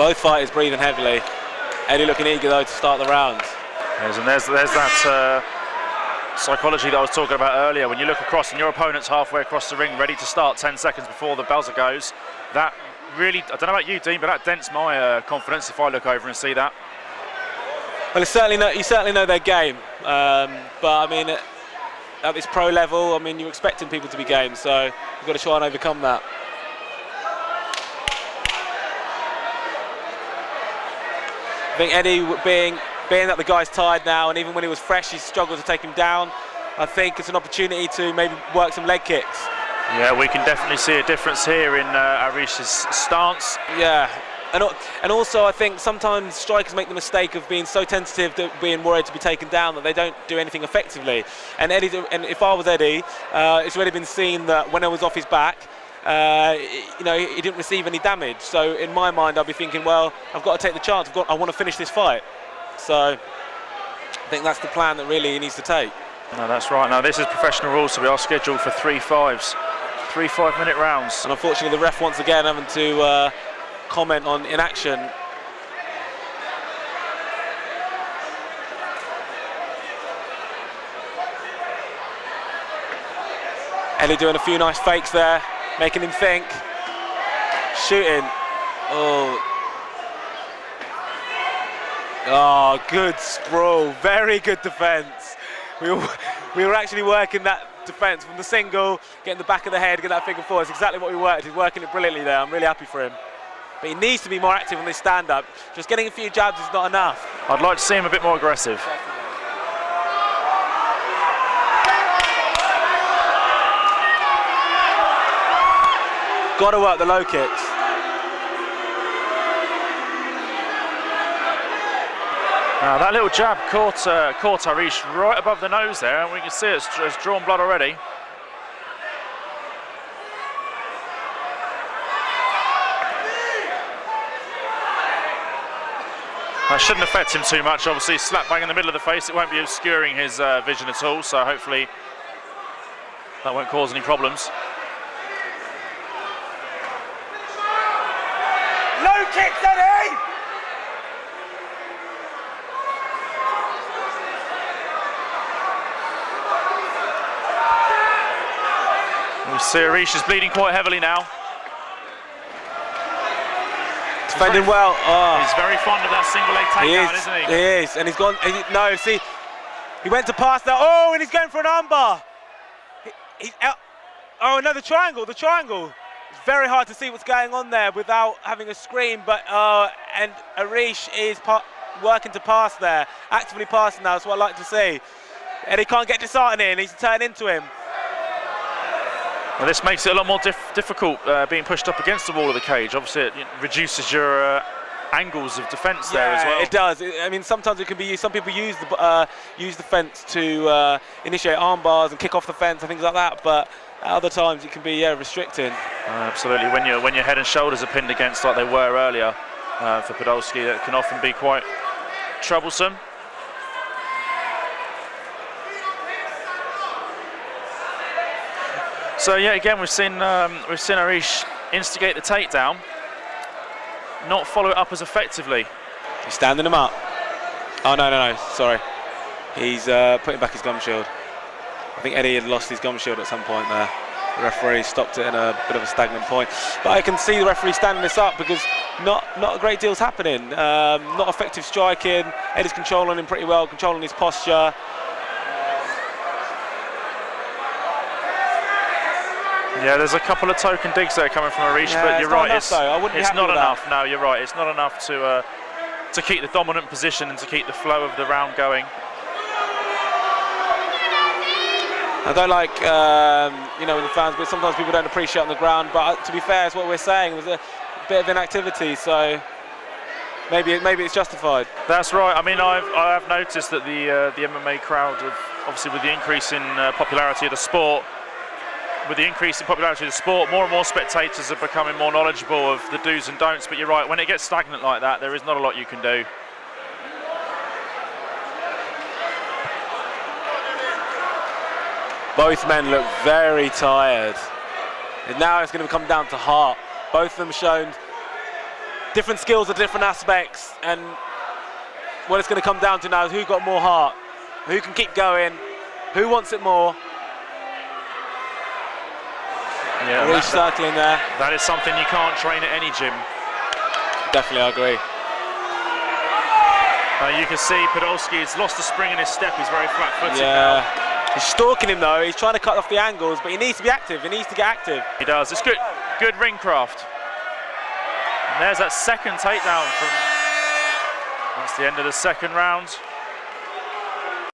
Both fighters breathing heavily. Eddie looking eager though to start the round. There's that psychology that I was talking about earlier. When you look across and your opponent's halfway across the ring, ready to start 10 seconds before the buzzer goes, that really, I don't know about you, Dean, but that dents my confidence if I look over and see that. Well, you certainly know their game, but I mean, at this pro level, I mean, you're expecting people to be game, so you've got to try and overcome that. I think Eddie, being that the guy's tired now, and even when he was fresh, he struggled to take him down. I think it's an opportunity to maybe work some leg kicks. Yeah, we can definitely see a difference here in Arish's stance. Yeah, and also I think sometimes strikers make the mistake of being so tentative, that being worried to be taken down, that they don't do anything effectively. And if I was Eddie, it's already been seen that when I was off his back, he didn't receive any damage. So in my mind, I'll be thinking, well, I've got to take the chance. I want to finish this fight. So I think that's the plan that really he needs to take. No, that's right. Now this is professional rules, so we are scheduled for 3 5-minute rounds. And unfortunately, the ref once again having to comment on inaction. Eddie doing a few nice fakes there, making him think. Shooting. Oh, good sprawl. Very good defence. We were actually working that defence from the single, getting the back of the head, getting that figure four. It's exactly what we worked. He's working it brilliantly there. I'm really happy for him. But he needs to be more active on this stand-up. Just getting a few jabs is not enough. I'd like to see him a bit more aggressive. Got to work the low kicks. Now that little jab caught Arish right above the nose there, and we can see it's drawn blood already. That shouldn't affect him too much. Obviously, slap bang in the middle of the face, it won't be obscuring his vision at all, so hopefully that won't cause any problems. Low kick, Eddie! We see Arish is bleeding quite heavily now. Defending well. Oh. He's very fond of that single leg takedown, isn't he? He is, and he's gone. No, see, he went to pass that. Oh, and he's going for an armbar. He's out. Oh, another triangle. The triangle. It's very hard to see what's going on there without having a scream. But and Arish is working to pass there, actively passing now. That's what I like to see. And he can't get disheartened in. He's turned into him. Well, this makes it a lot more difficult being pushed up against the wall of the cage. Obviously, it reduces your angles of defence there as well. It does. I mean, sometimes it can be used. Some people use the fence to initiate arm bars and kick off the fence and things like that. But at other times, it can be restricting. Absolutely. When your head and shoulders are pinned against, like they were earlier for Podolski, that can often be quite troublesome. So yeah, again we've seen Arish instigate the takedown, not follow it up as effectively. He's standing him up. Oh no, sorry. He's putting back his gum shield. I think Eddie had lost his gum shield at some point there. The referee stopped it in a bit of a stagnant point. But I can see the referee standing this up because not a great deal's happening. Not effective striking. Eddie's controlling him pretty well, controlling his posture. Yeah, there's a couple of token digs there coming from Arish, but you're right. It's not enough. No, you're right. It's not enough to keep the dominant position and to keep the flow of the round going. I don't like, in the fans, but sometimes people don't appreciate on the ground. But to be fair, it's what we're saying. There's a bit of inactivity, so maybe it's justified. That's right. I mean, I have noticed that the MMA crowd, obviously with the increase in popularity of the sport. With the increase in popularity of the sport, more and more spectators are becoming more knowledgeable of the do's and don'ts, but you're right, when it gets stagnant like that, there is not a lot you can do. Both men look very tired. And now it's going to come down to heart. Both of them shown different skills at different aspects, and what it's going to come down to now is who got more heart, who can keep going, who wants it more. Yeah, Arish circling there. That is something you can't train at any gym. Definitely, I agree. You can see Podolski has lost the spring in his step. He's very flat-footed now. He's stalking him though. He's trying to cut off the angles, but he needs to be active. He needs to get active. He does. It's good ring craft. And there's that second takedown from. That's the end of the second round.